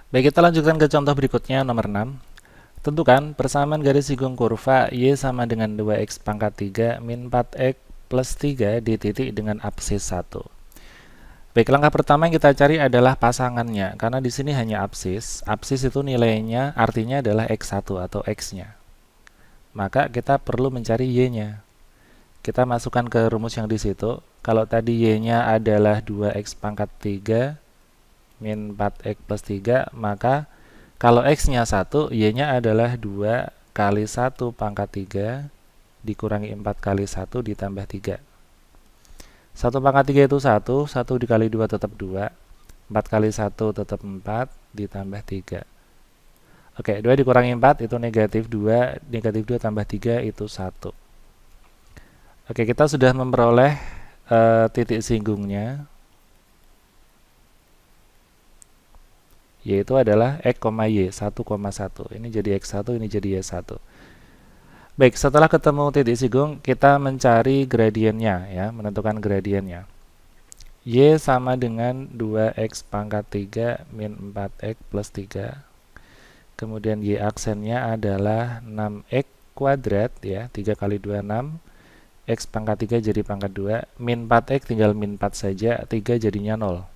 Baik, kita lanjutkan ke contoh berikutnya, nomor 6. Tentukan persamaan garis singgung kurva Y sama dengan 2x pangkat 3 min 4x plus 3 di titik dengan absis 1. Baik, langkah pertama yang kita cari adalah pasangannya, karena di sini hanya absis. Absis itu nilainya artinya adalah x1 atau x-nya. Maka kita perlu mencari y-nya. Kita masukkan ke rumus yang di situ. Kalau tadi y-nya adalah 2x pangkat 3 min 4x plus 3, maka kalau x-nya 1, y-nya adalah 2 kali 1 pangkat 3 dikurangi 4 kali 1 ditambah 3. 1 pangkat 3 itu 1, 1 dikali 2 tetap 2, 4 kali 1 tetap 4, ditambah 3. Oke, 2 dikurangi 4 itu negatif 2, negatif 2 tambah 3 itu 1. Oke, kita sudah memperoleh titik singgungnya, yaitu adalah x, y, 1,1. Ini jadi x1, ini jadi y1. Baik, setelah ketemu titik singgung, kita mencari gradiennya, ya, menentukan gradiennya. Y sama dengan 2x pangkat 3 min 4x plus 3. Kemudian y aksennya adalah 6x kuadrat, ya, 3 kali 2, 6. X pangkat 3 jadi pangkat 2. Min 4x tinggal min 4 saja, 3 jadinya 0.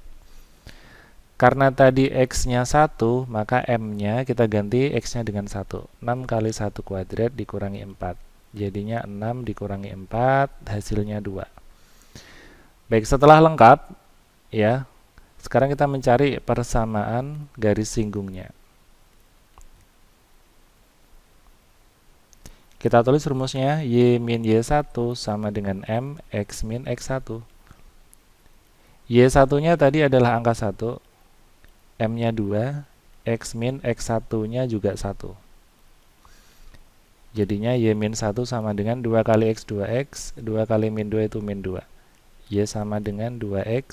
Karena tadi x-nya 1, maka m-nya kita ganti x-nya dengan 1. 6 kali 1 kuadrat dikurangi 4. Jadinya 6 dikurangi 4, hasilnya 2. Baik, setelah lengkap, ya, sekarang kita mencari persamaan garis singgungnya. Kita tulis rumusnya, y min y1 sama dengan m x min x1. Y1-nya tadi adalah angka 1. M-nya 2, X min X1-nya juga 1. Jadinya Y min 1 sama dengan 2 kali X 2X, 2 kali min 2 itu min 2. Y sama dengan 2X,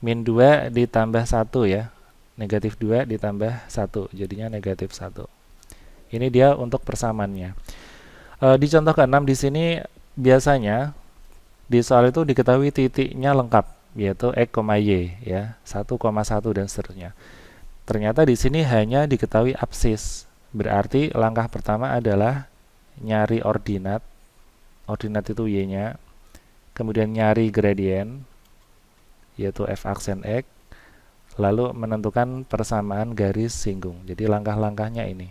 min 2 ditambah 1, ya. Negatif 2 ditambah 1, jadinya negatif 1. Ini dia untuk persamaannya. Di contoh ke-6 di sini biasanya di soal itu diketahui titiknya lengkap, yaitu x, y, ya, 1,1 dan seterusnya. Ternyata di sini hanya diketahui absis. Berarti langkah pertama adalah nyari ordinat. Ordinat itu y-nya. Kemudian nyari gradien, yaitu f aksen x. Lalu menentukan persamaan garis singgung. Jadi langkah-langkahnya ini.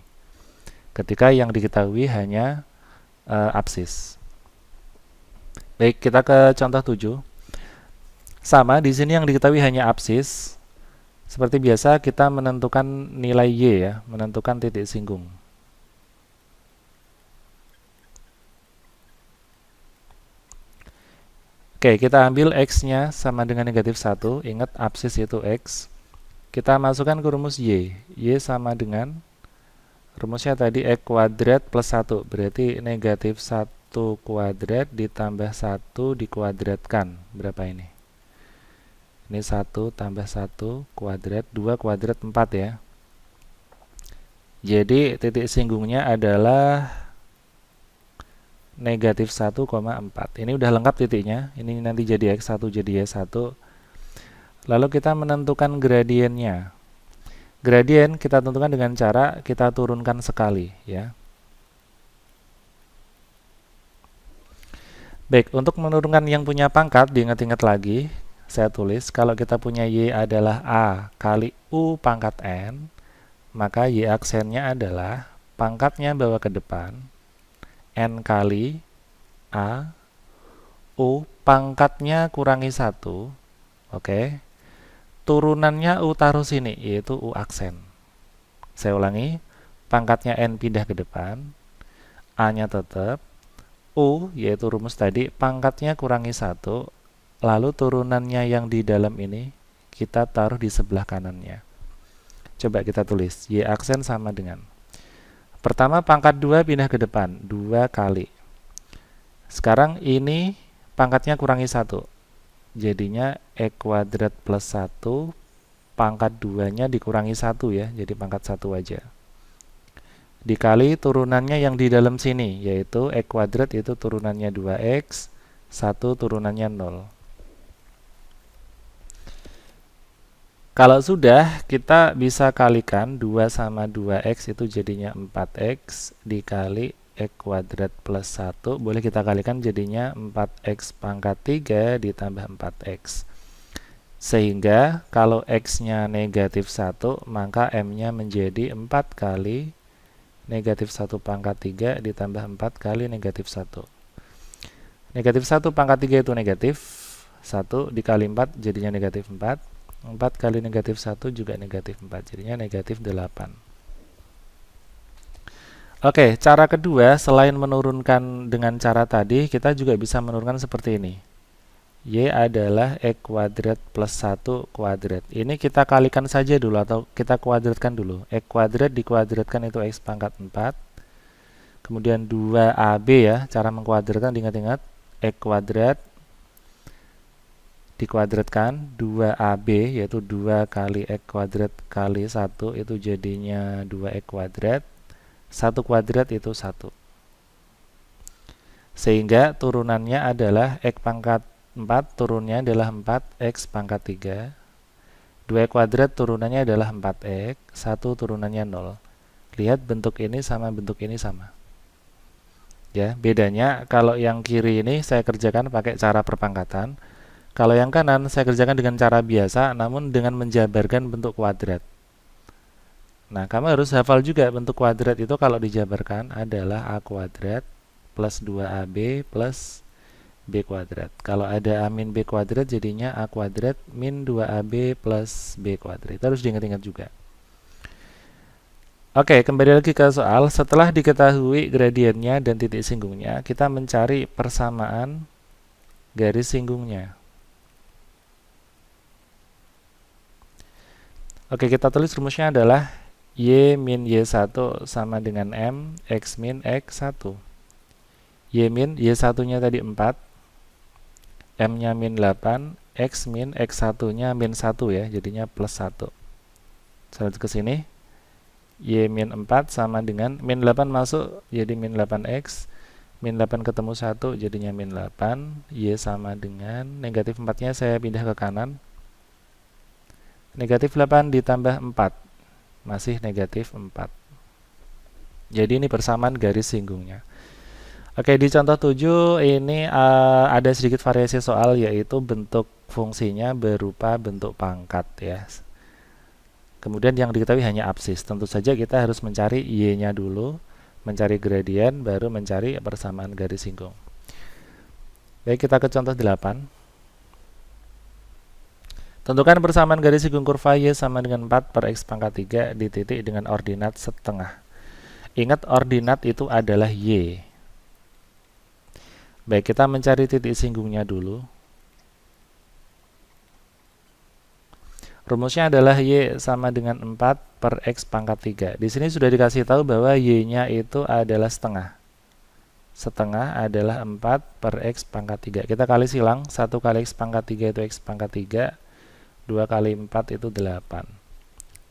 Ketika yang diketahui hanya absis. Baik, kita ke contoh 7. Sama, di sini yang diketahui hanya absis. Seperti biasa, kita menentukan nilai y, ya, menentukan titik singgung. Oke, kita ambil x-nya sama dengan negatif 1. Ingat, absis itu x. Kita masukkan ke rumus y. Y sama dengan, rumusnya tadi x kuadrat plus 1. Berarti negatif 1 kuadrat ditambah 1 dikuadratkan. Berapa ini? Ini 1 tambah 1 kuadrat, 2 kuadrat 4, ya. Jadi titik singgungnya adalah negatif 1,4. Ini udah lengkap titiknya. Ini nanti jadi x1 jadi y1. Lalu kita menentukan gradiennya. Gradien kita tentukan dengan cara kita turunkan sekali, ya. Baik, untuk menurunkan yang punya pangkat, diingat-ingat lagi. Saya tulis, kalau kita punya y adalah a kali u pangkat n, maka y aksennya adalah pangkatnya bawa ke depan, n kali a, u pangkatnya kurangi 1, oke. Turunannya u taruh sini, yaitu u aksen. Saya ulangi, pangkatnya n pindah ke depan, a-nya tetap, u, yaitu rumus tadi, pangkatnya kurangi 1, lalu turunannya yang di dalam ini kita taruh di sebelah kanannya. Coba kita tulis, y aksen sama dengan, pertama pangkat 2 pindah ke depan, 2 kali. Sekarang ini pangkatnya kurangi 1, jadinya e kuadrat plus 1, pangkat 2-nya dikurangi 1, ya, jadi pangkat 1 aja. dikali turunannya yang di dalam sini, yaitu X kuadrat itu turunannya 2X, 1 turunannya 0. Kalau sudah, kita bisa kalikan 2 sama 2X itu jadinya 4X dikali X kuadrat plus 1. Boleh kita kalikan jadinya 4X pangkat 3 ditambah 4X. Sehingga kalau X-nya negatif 1, maka M-nya menjadi 4 kali negatif 1 pangkat 3 ditambah 4 kali negatif 1. Negatif 1 pangkat 3 itu negatif 1 dikali 4 jadinya negatif 4. 4 kali negatif 1 juga negatif 4, jadinya negatif 8. Oke, cara kedua, selain menurunkan dengan cara tadi, kita juga bisa menurunkan seperti ini. Y adalah X kuadrat plus 1 kuadrat. Ini kita kalikan saja dulu atau kita kuadratkan dulu. X kuadrat dikuadratkan itu X pangkat 4. Kemudian 2AB ya, cara mengkuadratkan diingat-ingat. X kuadrat dikuadratkan 2AB, yaitu 2 kali X kuadrat kali 1 itu jadinya 2X kuadrat. 1 kuadrat itu 1. Sehingga turunannya adalah X pangkat 4 turunnya adalah 4X pangkat 3. 2X kuadrat turunannya adalah 4X, 1 turunannya 0. Lihat bentuk ini sama bentuk ini sama. Ya, bedanya kalau yang kiri ini saya kerjakan pakai cara perpangkatan. Kalau yang kanan saya kerjakan dengan cara biasa namun dengan menjabarkan bentuk kuadrat. Nah, kamu harus hafal juga bentuk kuadrat itu kalau dijabarkan adalah A kuadrat plus 2AB plus B kuadrat. Kalau ada A min B kuadrat jadinya A kuadrat min 2AB plus B kuadrat. Itu harus diingat-ingat juga. Oke, kembali lagi ke soal. Setelah diketahui gradiennya dan titik singgungnya, kita mencari persamaan garis singgungnya. Oke, kita tulis rumusnya adalah Y min Y1 sama dengan M X min X1. Y min Y1-nya tadi 4, M-nya min 8, X min X1-nya min 1 ya, jadinya plus 1. Saya ke sini. Y min 4 sama dengan min 8 masuk jadi min 8X, min 8 ketemu 1 jadinya min 8. Y sama dengan negatif 4-nya saya pindah ke kanan. Negatif 8 ditambah 4 masih negatif 4. Jadi ini persamaan garis singgungnya. Oke, di contoh 7 ini ada sedikit variasi soal, yaitu bentuk fungsinya berupa bentuk pangkat ya. Kemudian yang diketahui hanya absis. Tentu saja kita harus mencari Y-nya dulu, mencari gradien, baru mencari persamaan garis singgung. Baik, kita ke contoh 8. Tentukan persamaan garis singgung kurva Y sama dengan 4 per X pangkat 3 di titik dengan ordinat setengah. Ingat, ordinat itu adalah Y. Baik, kita mencari titik singgungnya dulu. Rumusnya adalah Y sama dengan 4 per X pangkat 3. Di sini sudah dikasih tahu bahwa Y-nya itu adalah setengah. Setengah adalah 4 per X pangkat 3. Kita kali silang, 1 kali X pangkat 3 itu X pangkat 3. 2 kali 4 itu 8.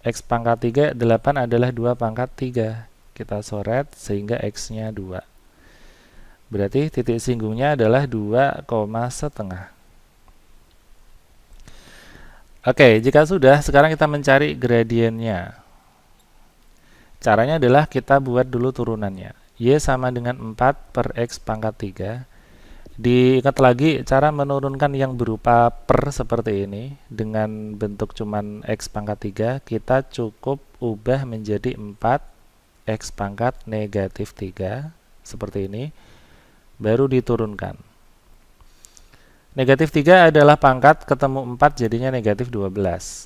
X pangkat 3, 8 adalah 2 pangkat 3. Kita coret sehingga X-nya 2. Berarti titik singgungnya adalah 2, setengah. Oke, jika sudah, sekarang kita mencari gradiennya. Caranya adalah kita buat dulu turunannya. Y sama dengan 4 per X pangkat 3. Diingat lagi cara menurunkan yang berupa per seperti ini dengan bentuk cuman X pangkat 3, kita cukup ubah menjadi 4 X pangkat negatif 3 seperti ini, baru diturunkan. Negatif 3 adalah pangkat, ketemu 4 jadinya negatif 12.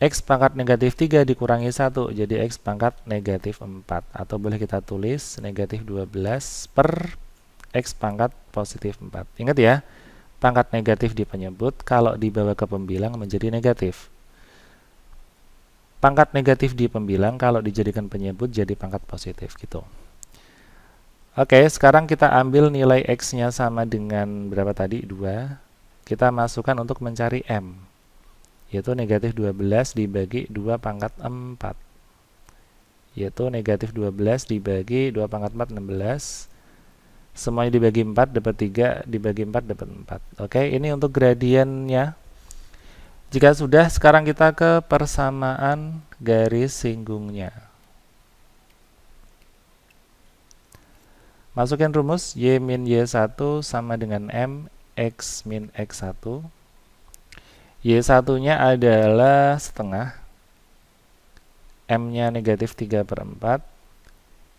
X pangkat negatif 3 dikurangi 1 jadi X pangkat negatif 4, atau boleh kita tulis negatif 12 per X pangkat positif 4. Ingat ya, pangkat negatif di penyebut kalau dibawa ke pembilang menjadi negatif. Pangkat negatif di pembilang kalau dijadikan penyebut jadi pangkat positif gitu. Oke, sekarang kita ambil nilai X-nya sama dengan berapa tadi? 2. Kita masukkan untuk mencari M, yaitu negatif 12 dibagi 2 pangkat 4. yaitu negatif 12 dibagi 2 pangkat 4, 16. Semuanya dibagi 4 dapat 3, dibagi 4 dapat 4. Oke, ini untuk gradiennya. Jika sudah, sekarang kita ke persamaan garis singgungnya. Masukin rumus Y min Y1 sama dengan M X min X1. Y1-nya adalah setengah, M-nya negatif 3/4,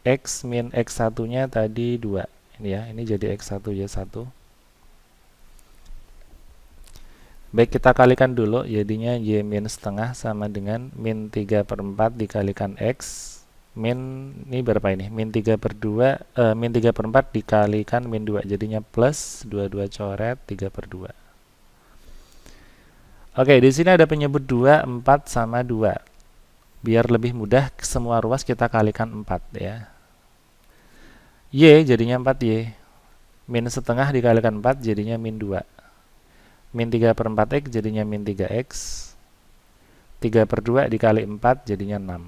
X min X1-nya tadi 2. Ini ya, ini jadi X1 Y1. Baik, kita kalikan dulu, jadinya Y min setengah sama dengan min 3/4 dikalikan X min, ini berapa ini? Min 3/2, min 3/4 dikalikan min 2, jadinya plus 22 coret 3/2. Oke, di sini ada penyebut 2, 4 sama 2. Biar lebih mudah, semua ruas kita kalikan 4 ya. Y jadinya 4Y. Min setengah dikalikan 4 jadinya min 2. Min 3/4 X jadinya min 3X. 3/2 dikali 4 jadinya 6.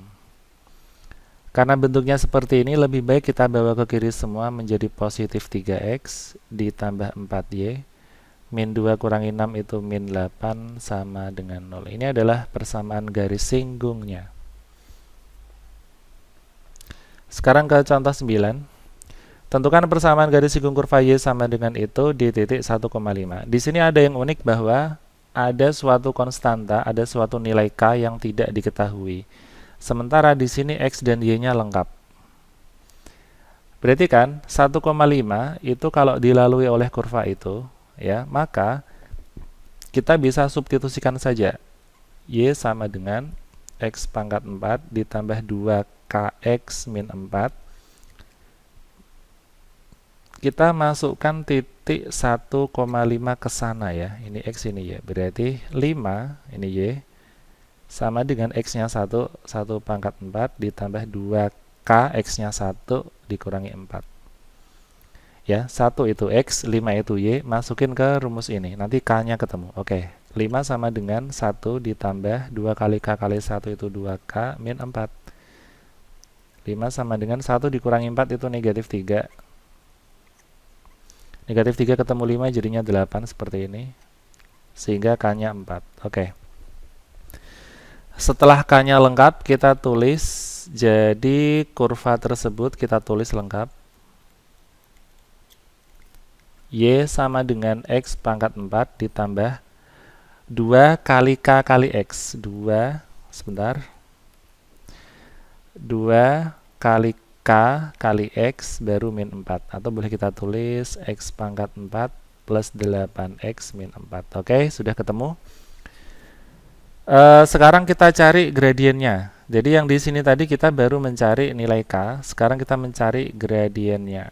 Karena bentuknya seperti ini, lebih baik kita bawa ke kiri semua menjadi positif 3X ditambah 4Y. Min 2 kurangi 6 itu min 8 sama dengan 0. Ini adalah persamaan garis singgungnya. Sekarang ke contoh 9. Tentukan persamaan garis singgung kurva Y sama dengan itu di titik 1,5. Di sini ada yang unik bahwa ada suatu konstanta, ada suatu nilai K yang tidak diketahui. Sementara di sini X dan Y-nya lengkap. Berarti kan 1,5 itu kalau dilalui oleh kurva itu, ya, maka kita bisa substitusikan saja. Y sama dengan X pangkat 4 ditambah 2KX min 4. Kita masukkan titik 1,5 ke sana ya. Ini X, ini Y. Berarti 5, ini Y, sama dengan X-nya 1 pangkat 4 ditambah 2K X-nya 1 dikurangi 4. Ya, 1 itu X, 5 itu Y, masukin ke rumus ini. Nanti K-nya ketemu. Oke, 5 sama dengan 1 ditambah 2 kali K kali 1 itu 2K min 4. 5 sama dengan 1 dikurangi 4 itu negatif 3. Negatif 3 ketemu 5 jadinya 8 seperti ini. Sehingga K-nya 4. Oke. Setelah K-nya lengkap, kita tulis. Jadi kurva tersebut kita tulis lengkap. Y sama dengan X pangkat 4 ditambah 2 kali K kali X. 2, sebentar. 2 kali K kali X baru min 4. Atau boleh kita tulis X pangkat 4 plus 8X min 4. Oke, sudah ketemu. Sekarang kita cari gradiennya. Jadi yang di sini tadi kita baru mencari nilai K. Sekarang kita mencari gradiennya.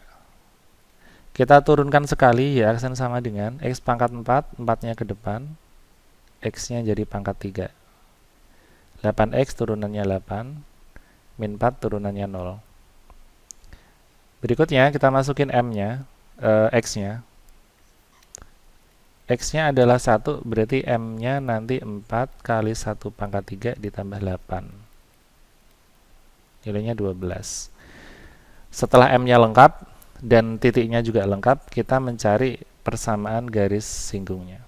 Kita turunkan sekali, ya, aksen sama dengan X pangkat 4, 4-nya ke depan. X-nya jadi pangkat 3. 8X turunannya 8. Min 4 turunannya 0. Berikutnya kita masukin M-nya, X-nya. X-nya adalah 1, berarti M-nya nanti 4 kali 1 pangkat 3 ditambah 8. Nilainya 12. Setelah M-nya lengkap dan titiknya juga lengkap, kita mencari persamaan garis singgungnya.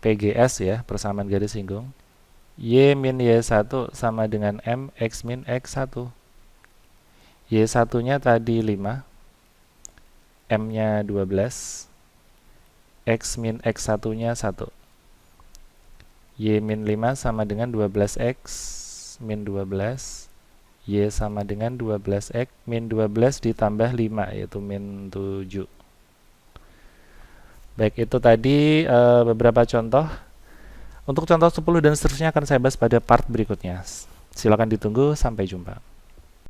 PGS ya, persamaan garis singgung. Y min Y1 sama dengan M X min X1. Y1-nya tadi 5, M-nya 12, X min X1-nya 1. Y min 5 sama dengan 12X min 12. Y sama dengan 12X min 12 ditambah 5, yaitu min 7. Baik, itu tadi beberapa contoh. Untuk contoh 10 dan seterusnya akan saya bahas pada part berikutnya. Silakan ditunggu, sampai jumpa.